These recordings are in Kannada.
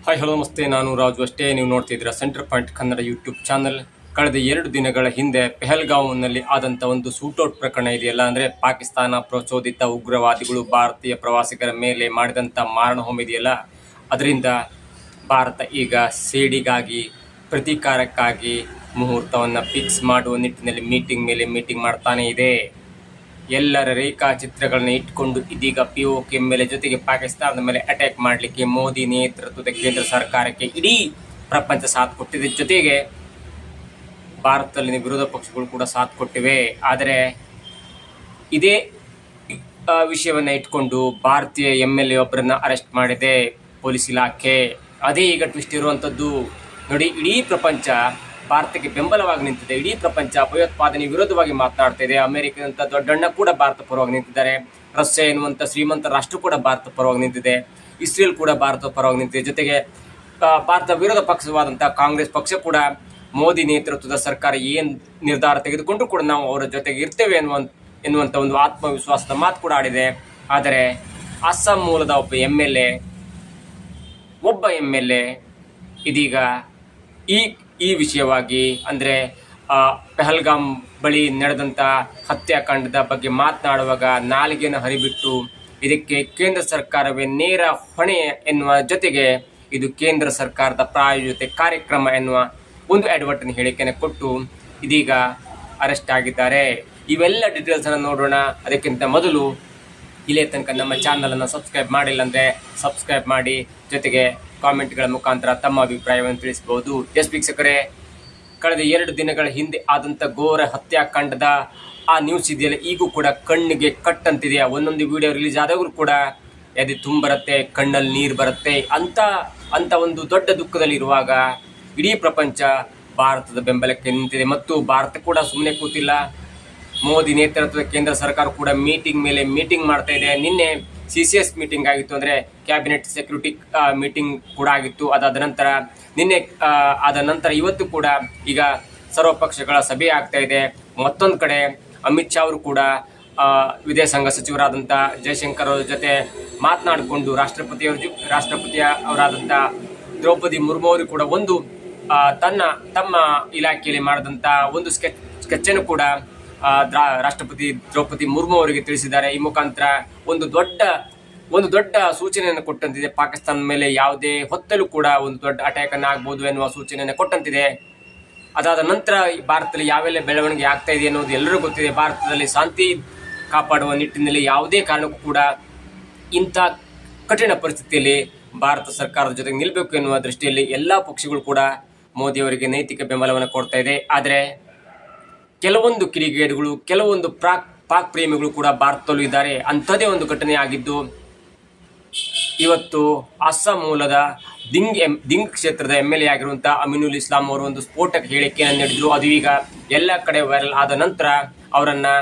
ಹಾಯ್ ಹಲೋ ನಮಸ್ತೆ, ನಾನು ರಾಜು. ಅಷ್ಟೇ ನೀವು ನೋಡ್ತಿದ್ದೀರಾ centre point Kannada YouTube channel. ಕಳೆದ 2 ದಿನಗಳ ಹಿಂದೆ ಪೆಹಲ್ಗಾಂವ್ನಲ್ಲಿ ಆದಂಥ ಒಂದು ಶೂಟೌಟ್ ಪ್ರಕರಣ ಇದೆಯಲ್ಲ, ಅಂದರೆ ಪಾಕಿಸ್ತಾನ ಪ್ರಚೋದಿತ ಉಗ್ರವಾದಿಗಳು ಭಾರತೀಯ ಪ್ರವಾಸಿಗರ ಮೇಲೆ ಮಾಡಿದಂಥ ಮಾರಣಹೋಮ ಇದೆಯಲ್ಲ, ಅದರಿಂದ ಭಾರತ ಈಗ ಸೇಡಿಗಾಗಿ ಪ್ರತೀಕಾರಕ್ಕಾಗಿ ಮುಹೂರ್ತವನ್ನು ಫಿಕ್ಸ್ ಮಾಡುವ ನಿಟ್ಟಿನಲ್ಲಿ ಮೀಟಿಂಗ್ ಮಾಡ್ತಾನೆ ಇದೆ. ಎಲ್ಲರ ರೇಖಾಚಿತ್ರಗಳನ್ನ ಇಟ್ಕೊಂಡು ಇದೀಗ POK ಮೇಲೆ ಜೊತೆಗೆ ಪಾಕಿಸ್ತಾನದ ಮೇಲೆ ಅಟ್ಯಾಕ್ ಮಾಡಲಿಕ್ಕೆ ಮೋದಿ ನೇತೃತ್ವದ ಕೇಂದ್ರ ಸರ್ಕಾರಕ್ಕೆ ಇಡೀ ಪ್ರಪಂಚ ಸಾಥ್ ಕೊಟ್ಟಿದೆ. ಜೊತೆಗೆ ಭಾರತದಲ್ಲಿನ ವಿರೋಧ ಪಕ್ಷಗಳು ಕೂಡ ಸಾಥ್ ಕೊಟ್ಟಿವೆ. ಆದರೆ ಇದೇ ವಿಷಯವನ್ನು ಇಟ್ಕೊಂಡು ಭಾರತೀಯ MLA ಒಬ್ಬರನ್ನ ಅರೆಸ್ಟ್ ಮಾಡಿದೆ ಪೊಲೀಸ್ ಇಲಾಖೆ. ಅದೇ ಈಗ ಟ್ವಿಸ್ಟ್ ಇರುವಂಥದ್ದು. ನೋಡಿ, ಇಡೀ ಪ್ರಪಂಚ ಭಾರತಕ್ಕೆ ಬೆಂಬಲವಾಗಿ ನಿಂತಿದೆ. ಇಡೀ ಪ್ರಪಂಚ ಭಯೋತ್ಪಾದನೆ ವಿರೋಧವಾಗಿ ಮಾತನಾಡ್ತಾ ಇದೆ. ಅಮೆರಿಕದಂಥ ದೊಡ್ಡಣ್ಣ ಕೂಡ ಭಾರತ ಪರವಾಗಿ ನಿಂತಿದ್ದಾರೆ. ರಷ್ಯಾ ಎನ್ನುವಂಥ ಶ್ರೀಮಂತ ರಾಷ್ಟ್ರ ಕೂಡ ಭಾರತ ಪರವಾಗಿ ನಿಂತಿದೆ. ಇಸ್ರೇಲ್ ಕೂಡ ಭಾರತ ಪರವಾಗಿ ನಿಂತಿದೆ. ಜೊತೆಗೆ ಭಾರತ ವಿರೋಧ ಪಕ್ಷವಾದಂಥ ಕಾಂಗ್ರೆಸ್ ಪಕ್ಷ ಕೂಡ ಮೋದಿ ನೇತೃತ್ವದ ಸರ್ಕಾರ ಏನು ನಿರ್ಧಾರ ತೆಗೆದುಕೊಂಡ್ರೂ ಕೂಡ ನಾವು ಅವರ ಜೊತೆಗೆ ಇರ್ತೇವೆ ಎನ್ನುವಂಥ ಒಂದು ಆತ್ಮವಿಶ್ವಾಸದ ಮಾತು ಕೂಡ ಆಡಿದೆ. ಆದರೆ ಅಸ್ಸಾಂ ಮೂಲದ ಒಬ್ಬ MLA ಇದೀಗ ಈ ವಿಷಯವಾಗಿ, ಅಂದರೆ ಪೆಹಲ್ಗಾಂ ಬಳಿ ನಡೆದಂಥ ಹತ್ಯಾಕಾಂಡದ ಬಗ್ಗೆ ಮಾತನಾಡುವಾಗ ನಾಲಿಗೆಯನ್ನು ಹರಿಬಿಟ್ಟು ಇದಕ್ಕೆ ಕೇಂದ್ರ ಸರ್ಕಾರವೇ ನೇರ ಹೊಣೆ ಎನ್ನುವ ಜೊತೆಗೆ ಇದು ಕೇಂದ್ರ ಸರ್ಕಾರದ ಪ್ರಾಯೋಜಿತ ಕಾರ್ಯಕ್ರಮ ಎನ್ನುವ ಒಂದು ಅಡ್ವರ್ಟೈಸ್ ಹೇಳಿಕೆಯನ್ನು ಕೊಟ್ಟು ಇದೀಗ ಅರೆಸ್ಟ್ ಆಗಿದ್ದಾರೆ. ಇವೆಲ್ಲ ಡೀಟೇಲ್ಸನ್ನು ನೋಡೋಣ. ಅದಕ್ಕಿಂತ ಮೊದಲು ಇಲ್ಲೇ ತನಕ ನಮ್ಮ ಚಾನಲನ್ನು ಸಬ್ಸ್ಕ್ರೈಬ್ ಮಾಡಿಲ್ಲ ಅಂದರೆ ಸಬ್ಸ್ಕ್ರೈಬ್ ಮಾಡಿ, ಜೊತೆಗೆ ಕಾಮೆಂಟ್ಗಳ ಮುಖಾಂತರ ತಮ್ಮ ಅಭಿಪ್ರಾಯವನ್ನು ತಿಳಿಸಬಹುದು. ಎಸ್ ವೀಕ್ಷಕರೇ, ಕಳೆದ 2 ದಿನಗಳ ಹಿಂದೆ ಆದಂಥ ಘೋರ ಹತ್ಯಾಕಾಂಡದ ಆ ನ್ಯೂಸ್ ಇದೆಯಲ್ಲ, ಈಗೂ ಕೂಡ ಕಣ್ಣಿಗೆ ಕಟ್ಟಂತಿದೆ. ಒಂದೊಂದು ವಿಡಿಯೋ ರಿಲೀಸ್ ಆದಾಗಲೂ ಕೂಡ ಎದೆ ಬರುತ್ತೆ, ಕಣ್ಣಲ್ಲಿ ನೀರು ಬರುತ್ತೆ. ಅಂತ ಒಂದು ದೊಡ್ಡ ದುಃಖದಲ್ಲಿರುವಾಗ ಇಡೀ ಪ್ರಪಂಚ ಭಾರತದ ಬೆಂಬಲಕ್ಕೆ ನಿಂತಿದೆ. ಮತ್ತು ಭಾರತ ಕೂಡ ಸುಮ್ಮನೆ ಕೂತಿಲ್ಲ. ಮೋದಿ ನೇತೃತ್ವದ ಕೇಂದ್ರ ಸರ್ಕಾರ ಕೂಡ ಮೀಟಿಂಗ್ ಮಾಡ್ತಾ ಇದೆ. ನಿನ್ನೆ CCS ಮೀಟಿಂಗ್ ಆಗಿತ್ತು, ಅಂದರೆ ಕ್ಯಾಬಿನೆಟ್ ಸೆಕ್ಯೂರಿಟಿ ಮೀಟಿಂಗ್ ಕೂಡ ಆಗಿತ್ತು. ಅದಾದ ನಂತರ ಇವತ್ತು ಕೂಡ ಈಗ ಸರ್ವಪಕ್ಷಗಳ ಸಭೆ ಆಗ್ತಾ ಇದೆ. ಮತ್ತೊಂದು ಕಡೆ ಅಮಿತ್ ಶಾ ಅವರು ಕೂಡ ವಿದೇಶಾಂಗ ಸಚಿವರಾದಂಥ ಜಯಶಂಕರ್ ಅವರ ಜೊತೆ ಮಾತನಾಡಿಕೊಂಡು ರಾಷ್ಟ್ರಪತಿಯವರಾದಂಥ ದ್ರೌಪದಿ ಮುರ್ಮು ಅವರು ಕೂಡ ಒಂದು ತಮ್ಮ ಇಲಾಖೆಯಲ್ಲಿ ಮಾಡಿದಂಥ ಒಂದು ಸ್ಕೆಚ್ಚನ್ನು ಕೂಡ ರಾಷ್ಟ್ರಪತಿ ದ್ರೌಪದಿ ಮುರ್ಮು ಅವರಿಗೆ ತಿಳಿಸಿದ್ದಾರೆ. ಈ ಮುಖಾಂತರ ಒಂದು ದೊಡ್ಡ ಸೂಚನೆಯನ್ನು ಕೊಟ್ಟಂತಿದೆ. ಪಾಕಿಸ್ತಾನದ ಮೇಲೆ ಯಾವುದೇ ಹೊತ್ತಲೂ ಕೂಡ ಒಂದು ದೊಡ್ಡ ಅಟ್ಯಾಕ್ ಅನ್ನು ಆಗ್ಬೋದು ಎನ್ನುವ ಸೂಚನೆಯನ್ನು ಕೊಟ್ಟಂತಿದೆ. ಅದಾದ ನಂತರ ಭಾರತದಲ್ಲಿ ಯಾವೆಲ್ಲ ಬೆಳವಣಿಗೆ ಆಗ್ತಾ ಇದೆ ಅನ್ನೋದು ಎಲ್ಲರಿಗೂ ಗೊತ್ತಿದೆ. ಭಾರತದಲ್ಲಿ ಶಾಂತಿ ಕಾಪಾಡುವ ನಿಟ್ಟಿನಲ್ಲಿ ಯಾವುದೇ ಕಾರಣಕ್ಕೂ ಕೂಡ ಇಂಥ ಕಠಿಣ ಪರಿಸ್ಥಿತಿಯಲ್ಲಿ ಭಾರತ ಸರ್ಕಾರದ ಜೊತೆಗೆ ನಿಲ್ಲಬೇಕು ಎನ್ನುವ ದೃಷ್ಟಿಯಲ್ಲಿ ಎಲ್ಲ ಪಕ್ಷಗಳು ಕೂಡ ಮೋದಿಯವರಿಗೆ ನೈತಿಕ ಬೆಂಬಲವನ್ನು ಕೊಡ್ತಾ ಇದೆ. ಆದರೆ ಕೆಲವೊಂದು ಕಿಡಿಗೇಡಿಗಳು, ಕೆಲವೊಂದು ಪಾಕ್ ಪ್ರೇಮಿಗಳು ಕೂಡ ಭಾರತದಲ್ಲೂ ಇದ್ದಾರೆ. ಅಂಥದ್ದೇ ಒಂದು ಘಟನೆ ಆಗಿದ್ದು, ಇವತ್ತು ಅಸ್ಸಾಂ ಮೂಲದ ದಿಂಗ್ ಕ್ಷೇತ್ರದ MLA ಆಗಿರುವಂಥ ಅಮಿನುಲ್ ಇಸ್ಲಾಂ ಅವರು ಒಂದು ಸ್ಫೋಟಕ ಹೇಳಿಕೆಯನ್ನು ನೀಡಿದ್ರು. ಅದು ಈಗ ಎಲ್ಲ ಕಡೆ ವೈರಲ್ ಆದ ನಂತರ ಅವರನ್ನು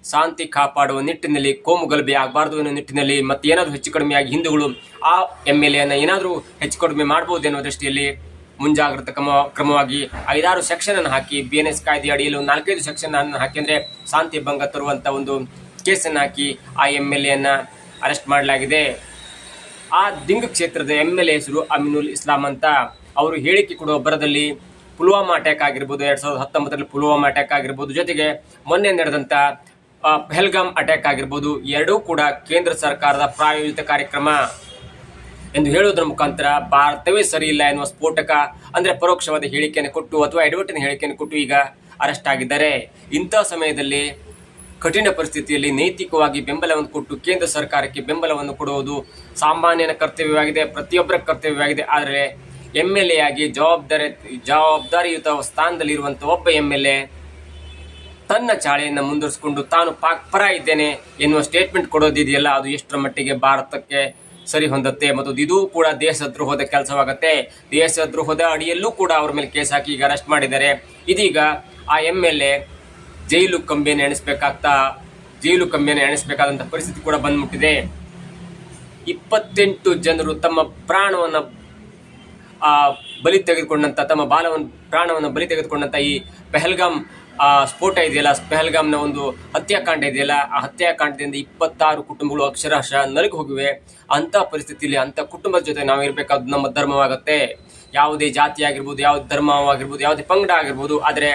ಶಾಂತಿ ಕಾಪಾಡುವ ನಿಟ್ಟಿನಲ್ಲಿ, ಕೋಮು ಗಲಭೆ ಆಗಬಾರ್ದು ಅನ್ನೋ ನಿಟ್ಟಿನಲ್ಲಿ, ಮತ್ತು ಏನಾದರೂ ಹೆಚ್ಚು ಕಡಿಮೆಯಾಗಿ ಹಿಂದೂಗಳು ಆ MLA ಏನಾದರೂ ಹೆಚ್ಚು ಕಡಿಮೆ ಮಾಡ್ಬೋದು ಎನ್ನುವ ದೃಷ್ಟಿಯಲ್ಲಿ ಮುಂಜಾಗ್ರತಾ ಕ್ರಮವಾಗಿ 5-6 ಸೆಕ್ಷನ್ ಅನ್ನು ಹಾಕಿ, BNS ಕಾಯ್ದೆ ಅಡಿಯಲ್ಲಿ 4-5 ಸೆಕ್ಷನ್ ಅನ್ನು ಹಾಕಿ, ಅಂದರೆ ಶಾಂತಿ ಭಂಗ ತರುವಂಥ ಒಂದು ಕೇಸನ್ನು ಹಾಕಿ ಆ MLA ಅರೆಸ್ಟ್ ಮಾಡಲಾಗಿದೆ. ಆ ದಿಂಗ್ ಕ್ಷೇತ್ರದ MLA ಹೆಸರು ಅಮಿನುಲ್ ಇಸ್ಲಾಂ ಅಂತ. ಅವರು ಹೇಳಿಕೆ ಕೊಡುವ ಬರದಲ್ಲಿ ಪುಲ್ವಾಮಾ ಅಟ್ಯಾಕ್ ಆಗಿರ್ಬೋದು, 2019ರಲ್ಲಿ ಪುಲ್ವಾಮಾ ಅಟ್ಯಾಕ್ ಆಗಿರ್ಬೋದು, ಜೊತೆಗೆ ಮೊನ್ನೆ ನಡೆದಂಥ ಪೆಹಲ್ಗಾಂ ಅಟ್ಯಾಕ್ ಆಗಿರ್ಬೋದು, ಎರಡೂ ಕೂಡ ಕೇಂದ್ರ ಸರ್ಕಾರದ ಪ್ರಾಯೋಜಿತ ಕಾರ್ಯಕ್ರಮ ಎಂದು ಹೇಳುವುದರ ಮುಖಾಂತರ ಭಾರತವೇ ಸರಿ ಇಲ್ಲ ಎನ್ನುವ ಸ್ಫೋಟಕ, ಅಂದರೆ ಪರೋಕ್ಷವಾದ ಹೇಳಿಕೆಯನ್ನು ಕೊಟ್ಟು ಅಥವಾ ಅಡ್ವರ್ಟೈಸ್ ಹೇಳಿಕೆಯನ್ನು ಕೊಟ್ಟು ಈಗ ಅರೆಸ್ಟ್ ಆಗಿದ್ದಾರೆ. ಇಂಥ ಸಮಯದಲ್ಲಿ ಕಠಿಣ ಪರಿಸ್ಥಿತಿಯಲ್ಲಿ ನೈತಿಕವಾಗಿ ಬೆಂಬಲವನ್ನು ಕೊಟ್ಟು ಕೇಂದ್ರ ಸರ್ಕಾರಕ್ಕೆ ಬೆಂಬಲವನ್ನು ಕೊಡುವುದು ಸಾಮಾನ್ಯನ ಕರ್ತವ್ಯವಾಗಿದೆ, ಪ್ರತಿಯೊಬ್ಬರ ಕರ್ತವ್ಯವಾಗಿದೆ. ಆದರೆ MLA ಆಗಿ ಜವಾಬ್ದಾರಿಯುತ ಸ್ಥಾನದಲ್ಲಿರುವಂಥ ಒಬ್ಬ MLA ತನ್ನ ಚಾಳೆಯನ್ನು ಮುಂದುವರಿಸಿಕೊಂಡು ತಾನು ಪಾಕ್ ಪರ ಇದ್ದೇನೆ ಎನ್ನುವ ಸ್ಟೇಟ್ಮೆಂಟ್ ಕೊಡೋದಿದೆಯಲ್ಲ, ಅದು ಎಷ್ಟರ ಮಟ್ಟಿಗೆ ಭಾರತಕ್ಕೆ ಸರಿ ಹೊಂದುತ್ತೆ. ಮತ್ತು ಇದು ಕೂಡ ದೇಶದ್ರೋಹದ ಕೆಲಸವಾಗುತ್ತೆ. ದೇಶದ್ರೋಹದ ಅಡಿಯಲ್ಲೂ ಕೂಡ ಅವ್ರ ಮೇಲೆ ಕೇಸ್ ಹಾಕಿ ಈಗ ಅರೆಸ್ಟ್ ಮಾಡಿದ್ದಾರೆ. ಇದೀಗ ಆ MLA ಜೈಲು ಕಂಬಿಯನ್ನು ಎಣಿಸಬೇಕಾದಂಥ ಪರಿಸ್ಥಿತಿ ಕೂಡ ಬಂದ್ಬಿಟ್ಟಿದೆ. 28 ಜನರು ತಮ್ಮ ಪ್ರಾಣವನ್ನು ಪ್ರಾಣವನ್ನು ಬಲಿ ತೆಗೆದುಕೊಂಡಂಥ ಈ ಪೆಹಲ್ಗಾಂ ಸ್ಫೋಟ ಇದೆಯಲ್ಲ, ಪಹಲ್ಗಾಮ್ನ ಒಂದು ಹತ್ಯಾಕಾಂಡ ಇದೆಯಲ್ಲ, ಆ ಹತ್ಯಾಕಾಂಡದಿಂದ 26 ಕುಟುಂಬಗಳು ಅಕ್ಷರಶಃ ನಲುಗಿ ಹೋಗಿವೆ. ಅಂಥ ಪರಿಸ್ಥಿತಿಯಲ್ಲಿ ಅಂಥ ಕುಟುಂಬದ ಜೊತೆ ನಾವು ಇರಬೇಕಾದ್ದು ನಮ್ಮ ಧರ್ಮವಾಗುತ್ತೆ. ಯಾವುದೇ ಜಾತಿ ಆಗಿರ್ಬೋದು, ಯಾವುದೇ ಧರ್ಮವಾಗಿರ್ಬೋದು, ಯಾವುದೇ ಪಂಗಡ ಆಗಿರ್ಬೋದು. ಆದರೆ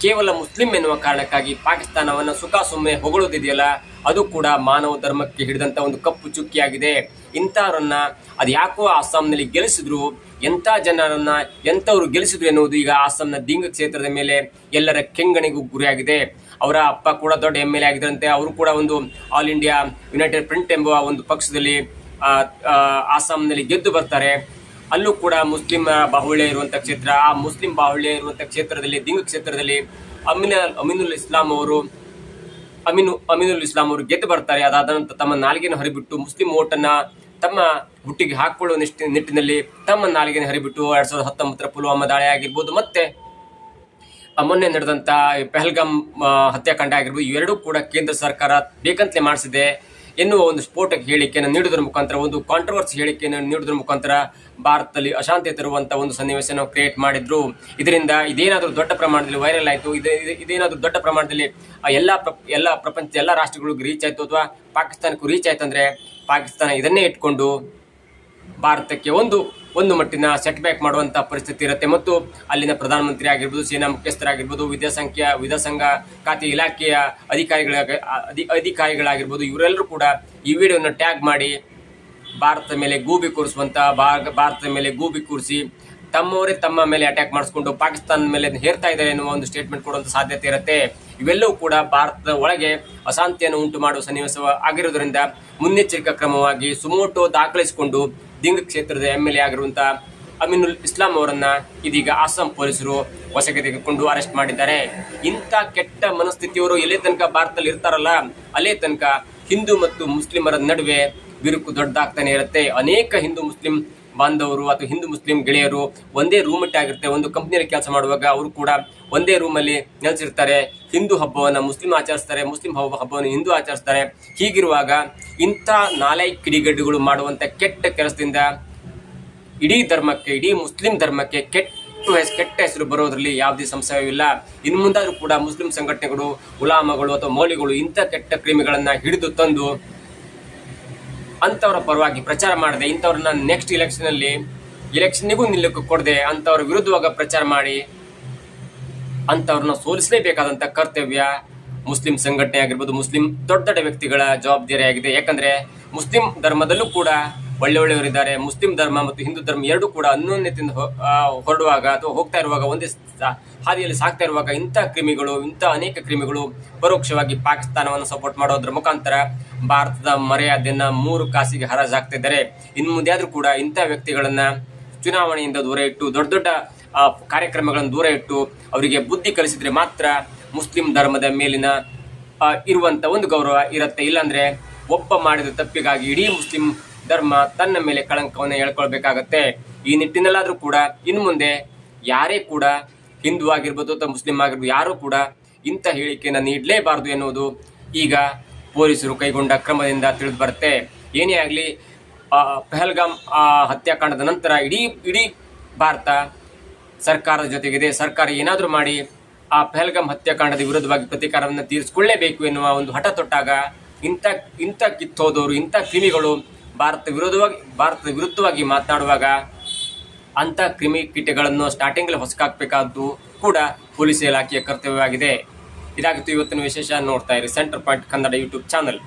ಕೇವಲ ಮುಸ್ಲಿಂ ಎನ್ನುವ ಕಾರಣಕ್ಕಾಗಿ ಪಾಕಿಸ್ತಾನವನ್ನು ಸುಖ ಸುಮ್ಮನೆ ಹೊಗಳೋದಿದೆಯಲ್ಲ, ಅದು ಕೂಡ ಮಾನವ ಧರ್ಮಕ್ಕೆ ಹಿಡಿದಂಥ ಒಂದು ಕಪ್ಪು ಚುಕ್ಕಿಯಾಗಿದೆ. ಇಂಥವ್ರನ್ನ ಅದು ಯಾಕೋ ಅಸ್ಸಾಂನಲ್ಲಿ ಗೆಲ್ಲಿಸಿದ್ರು, ಎಂಥವ್ರು ಗೆಲ್ಲಿಸಿದ್ರು ಎನ್ನುವುದು ಈಗ ಅಸ್ಸಾಂನ ದಿಂಗ್ ಕ್ಷೇತ್ರದ ಮೇಲೆ ಎಲ್ಲರ ಕೆಂಗಣಿಗೂ ಗುರಿಯಾಗಿದೆ. ಅವರ ಅಪ್ಪ ಕೂಡ ದೊಡ್ಡ MLA ಆಗಿದ್ರಂತೆ. ಅವರು ಕೂಡ ಒಂದು ಆಲ್ ಇಂಡಿಯಾ ಯುನೈಟೆಡ್ ಫ್ರಂಟ್ ಎಂಬ ಒಂದು ಪಕ್ಷದಲ್ಲಿ ಅಸ್ಸಾಂನಲ್ಲಿ ಗೆದ್ದು ಬರ್ತಾರೆ. ಅಲ್ಲೂ ಕೂಡ ಮುಸ್ಲಿಂ ಬಾಹುಳ್ಯ ಇರುವಂಥ ಕ್ಷೇತ್ರ. ಆ ಮುಸ್ಲಿಂ ಬಾಹುಳ್ಯ ಇರುವಂಥ ಕ್ಷೇತ್ರದಲ್ಲಿ, ದಿಂಗ್ ಕ್ಷೇತ್ರದಲ್ಲಿ ಅಮೀನುಲ್ ಇಸ್ಲಾಂ ಅವರು ಗೆದ್ದು ಬರ್ತಾರೆ. ಅದಾದ ನಂತರ ತಮ್ಮ ನಾಲಿಗೆಯನ್ನು ಹರಿಬಿಟ್ಟು ಮುಸ್ಲಿಂ ಓಟನ್ನು ತಮ್ಮ ಗುಟ್ಟಿಗೆ ಹಾಕಿಕೊಳ್ಳುವ ನಿಟ್ಟಿನಲ್ಲಿ ತಮ್ಮ ನಾಲಿಗೆಯನ್ನು ಹರಿಬಿಟ್ಟು 2019 ಪುಲ್ವಾಮಾ ದಾಳಿ ಆಗಿರ್ಬೋದು, ಮತ್ತೆ ಮೊನ್ನೆ ನಡೆದಂಥ ಪಹಲ್ಗಾಮ್ ಹತ್ಯಾಕಾಂಡ ಆಗಿರ್ಬೋದು, ಇವೆರಡೂ ಕೂಡ ಕೇಂದ್ರ ಸರ್ಕಾರ ಬೇಕಂತಲೇ ಮಾಡಿಸಿದೆ ಎನ್ನುವ ಒಂದು ಸ್ಫೋಟಕ ಹೇಳಿಕೆಯನ್ನು ನೀಡುವುದರ ಮುಖಾಂತರ, ಒಂದು ಕಾಂಟ್ರವರ್ಸಿ ಹೇಳಿಕೆಯನ್ನು ನೀಡುವುದರ ಮುಖಾಂತರ ಭಾರತದಲ್ಲಿ ಅಶಾಂತಿ ತರುವಂಥ ಒಂದು ಸನ್ನಿವೇಶನ ಕ್ರಿಯೇಟ್ ಮಾಡಿದ್ರು. ಇದರಿಂದ ಇದೇನಾದರೂ ದೊಡ್ಡ ಪ್ರಮಾಣದಲ್ಲಿ ವೈರಲ್ ಆಯಿತು, ಇದೇನಾದರೂ ದೊಡ್ಡ ಪ್ರಮಾಣದಲ್ಲಿ ಎಲ್ಲ ಪ್ರಪಂಚದ ಎಲ್ಲ ರಾಷ್ಟ್ರಗಳಿಗೂ ರೀಚ್ ಆಯಿತು ಅಥವಾ ಪಾಕಿಸ್ತಾನಕ್ಕೂ ರೀಚ್ ಆಯ್ತು ಅಂದರೆ, ಪಾಕಿಸ್ತಾನ ಇದನ್ನೇ ಇಟ್ಕೊಂಡು ಭಾರತಕ್ಕೆ ಒಂದು ಮಟ್ಟಿನ ಸೆಟ್ ಬ್ಯಾಕ್ ಮಾಡುವಂಥ ಪರಿಸ್ಥಿತಿ ಇರುತ್ತೆ. ಮತ್ತು ಅಲ್ಲಿನ ಪ್ರಧಾನಮಂತ್ರಿ ಆಗಿರ್ಬೋದು, ಸೇನಾ ಮುಖ್ಯಸ್ಥರಾಗಿರ್ಬೋದು, ವಿದೇಶಾಂಗ ಖಾತೆ ಇಲಾಖೆಯ ಅಧಿಕಾರಿಗಳಾಗಿರ್ಬೋದು, ಇವರೆಲ್ಲರೂ ಕೂಡ ಈ ವಿಡಿಯೋನ ಟ್ಯಾಗ್ ಮಾಡಿ ಭಾರತದ ಮೇಲೆ ಗೂಬಿ ಕೂರಿಸಿ ತಮ್ಮವರೇ ತಮ್ಮ ಮೇಲೆ ಅಟ್ಯಾಕ್ ಮಾಡಿಸ್ಕೊಂಡು ಪಾಕಿಸ್ತಾನದ ಮೇಲೆ ಹೇರ್ತಾ ಇದ್ದಾರೆ ಎನ್ನುವ ಒಂದು ಸ್ಟೇಟ್ಮೆಂಟ್ ಕೊಡುವಂಥ ಸಾಧ್ಯತೆ ಇರುತ್ತೆ. ಇವೆಲ್ಲವೂ ಕೂಡ ಭಾರತದ ಒಳಗೆ ಅಶಾಂತಿಯನ್ನು ಉಂಟು ಮಾಡುವ ಸನ್ನಿವೇಶ ಆಗಿರೋದ್ರಿಂದ ಮುನ್ನೆಚ್ಚರಿಕಾ ಕ್ರಮವಾಗಿ ಸುಮೋಟೋ ದಾಖಲಿಸಿಕೊಂಡು ದಿಂಗ್ ಕ್ಷೇತ್ರದ MLA ಆಗಿರುವಂಥ ಅಮೀನುಲ್ ಇಸ್ಲಾಂ ಅವರನ್ನ ಇದೀಗ ಅಸ್ಸಾಂ ಪೊಲೀಸರು ವಶಕ್ಕೆ ತೆಗೆದುಕೊಂಡು ಅರೆಸ್ಟ್ ಮಾಡಿದ್ದಾರೆ. ಇಂಥ ಕೆಟ್ಟ ಮನಸ್ಥಿತಿಯವರು ಎಲ್ಲೇ ತನಕ ಭಾರತದಲ್ಲಿ ಇರ್ತಾರಲ್ಲ, ಅಲ್ಲೇ ತನಕ ಹಿಂದೂ ಮತ್ತು ಮುಸ್ಲಿಮರ ನಡುವೆ ಬಿರುಕು ದೊಡ್ಡದಾಗ್ತಾನೆ ಇರುತ್ತೆ. ಅನೇಕ ಹಿಂದೂ ಮುಸ್ಲಿಂ ಬಾಂಧವರು ಅಥವಾ ಹಿಂದೂ ಮುಸ್ಲಿಂ ಗೆಳೆಯರು ಒಂದೇ ರೂಮಟ್ಟೆ ಆಗಿರುತ್ತೆ. ಒಂದು ಕಂಪ್ನಿಯಲ್ಲಿ ಕೆಲಸ ಮಾಡುವಾಗ ಅವರು ಕೂಡ ಒಂದೇ ರೂಮಲ್ಲಿ ನೆಲೆಸಿರ್ತಾರೆ. ಹಿಂದೂ ಹಬ್ಬವನ್ನು ಮುಸ್ಲಿಂ ಆಚರಿಸ್ತಾರೆ, ಮುಸ್ಲಿಂ ಹಬ್ಬವನ್ನು ಹಿಂದೂ ಆಚರಿಸ್ತಾರೆ. ಹೀಗಿರುವಾಗ ಇಂಥ ಕಿಡಿಗೇಡಿಗಳು ಮಾಡುವಂಥ ಕೆಟ್ಟ ಕೆಲಸದಿಂದ ಇಡೀ ಮುಸ್ಲಿಂ ಧರ್ಮಕ್ಕೆ ಕೆಟ್ಟ ಹೆಸರು ಬರೋದ್ರಲ್ಲಿ ಯಾವುದೇ ಸಂಶಯವಿಲ್ಲ. ಇನ್ನು ಮುಂದಾದರೂ ಕೂಡ ಮುಸ್ಲಿಂ ಸಂಘಟನೆಗಳು, ಉಲಾಮಗಳು ಅಥವಾ ಮೌಲ್ಯಗಳು ಇಂಥ ಕೆಟ್ಟ ಕ್ರಿಮಿಗಳನ್ನು ಹಿಡಿದು ತಂದು ಅಂಥವರ ಪರವಾಗಿ ಪ್ರಚಾರ ಮಾಡದೆ, ಇಂಥವ್ರನ್ನ ನೆಕ್ಸ್ಟ್ ಎಲೆಕ್ಷನ್ನಿಗೂ ನಿಲ್ಲಕ್ಕೆ ಕೊಡದೆ ಅಂಥವ್ರ ವಿರುದ್ಧವಾಗಿ ಪ್ರಚಾರ ಮಾಡಿ ಅಂಥವ್ರನ್ನ ಸೋಲಿಸಲೇಬೇಕಾದಂಥ ಕರ್ತವ್ಯ ಮುಸ್ಲಿಂ ಸಂಘಟನೆ ಆಗಿರ್ಬೋದು, ಮುಸ್ಲಿಂ ದೊಡ್ಡ ವ್ಯಕ್ತಿಗಳ ಜವಾಬ್ದಾರಿಯಾಗಿದೆ. ಯಾಕಂದರೆ ಮುಸ್ಲಿಂ ಧರ್ಮದಲ್ಲೂ ಕೂಡ ಒಳ್ಳೆಯವರಿದ್ದಾರೆ. ಮುಸ್ಲಿಂ ಧರ್ಮ ಮತ್ತು ಹಿಂದೂ ಧರ್ಮ ಎರಡೂ ಕೂಡ ಅನ್ಯೋನ್ಯತೆಯಿಂದ ಹೊರಡುವಾಗ ಅಥವಾ ಹೋಗ್ತಾ ಇರುವಾಗ, ಒಂದೇ ಹಾದಿಯಲ್ಲಿ ಸಾಗ್ತಾ ಇರುವಾಗ ಇಂಥ ಅನೇಕ ಕ್ರಿಮಿಗಳು ಪರೋಕ್ಷವಾಗಿ ಪಾಕಿಸ್ತಾನವನ್ನು ಸಪೋರ್ಟ್ ಮಾಡೋದ್ರ ಮುಖಾಂತರ ಭಾರತದ ಮರ್ಯಾದೆಯನ್ನು 3 ಕಾಸಿಗೆ ಹರಾಜಾಗ್ತಿದ್ದಾರೆ. ಇನ್ನು ಮುಂದೆ ಆದರೂ ಕೂಡ ಇಂಥ ವ್ಯಕ್ತಿಗಳನ್ನು ಚುನಾವಣೆಯಿಂದ ದೂರ ಇಟ್ಟು, ದೊಡ್ಡ ಕಾರ್ಯಕ್ರಮಗಳನ್ನು ದೂರ ಇಟ್ಟು ಅವರಿಗೆ ಬುದ್ಧಿ ಕಲಿಸಿದ್ರೆ ಮಾತ್ರ ಮುಸ್ಲಿಂ ಧರ್ಮದ ಮೇಲಿನ ಇರುವಂಥ ಒಂದು ಗೌರವ ಇರುತ್ತೆ. ಇಲ್ಲಾಂದರೆ ಒಬ್ಬ ಮಾಡಿದ ತಪ್ಪಿಗಾಗಿ ಇಡೀ ಮುಸ್ಲಿಂ ಧರ್ಮ ತನ್ನ ಮೇಲೆ ಕಳಂಕವನ್ನು ಹೇಳ್ಕೊಳ್ಬೇಕಾಗತ್ತೆ. ಈ ನಿಟ್ಟಿನಲ್ಲಾದರೂ ಕೂಡ ಇನ್ನು ಮುಂದೆ ಯಾರೇ ಕೂಡ ಹಿಂದೂ ಆಗಿರ್ಬೋದು ಅಥವಾ ಮುಸ್ಲಿಂ ಆಗಿರ್ಬೋದು, ಯಾರೂ ಕೂಡ ಇಂಥ ಹೇಳಿಕೆಯನ್ನು ನೀಡಲೇಬಾರದು ಎನ್ನುವುದು ಈಗ ಪೊಲೀಸರು ಕೈಗೊಂಡ ಕ್ರಮದಿಂದ ತಿಳಿದು ಬರುತ್ತೆ. ಏನೇ ಆಗಲಿ, ಪಹಲ್ಗಾಮ್ ಹತ್ಯಾಕಾಂಡದ ನಂತರ ಇಡೀ ಭಾರತ ಸರ್ಕಾರದ ಜೊತೆಗಿದೆ. ಸರ್ಕಾರ ಏನಾದರೂ ಮಾಡಿ ಆ ಪಹಲ್ಗಾಮ್ ಹತ್ಯಾಕಾಂಡದ ವಿರುದ್ಧವಾಗಿ ಪ್ರತೀಕಾರವನ್ನು ತೀರಿಸಿಕೊಳ್ಳೇಬೇಕು ಎನ್ನುವ ಒಂದು ಹಠ ತೊಟ್ಟಾಗ ಇಂಥ ಕಿತ್ತೋದವರು, ಇಂಥ ಕ್ರಿಮಿಗಳು ಭಾರತದ ವಿರುದ್ಧವಾಗಿ ಮಾತನಾಡುವಾಗ ಅಂಥ ಕ್ರಿಮಿ ಕೀಟಗಳನ್ನು ಸ್ಟಾರ್ಟಿಂಗಲ್ಲಿ ಹೊಸಕಾಕಬೇಕಾದ್ದು ಕೂಡ ಪೊಲೀಸ್ ಇಲಾಖೆಯ ಕರ್ತವ್ಯವಾಗಿದೆ. ಇದಾಗಿತ್ತು ಇವತ್ತಿನ ವಿಶೇಷ. ನೋಡ್ತಾ ಇರಿ centre point Kannada YouTube channel.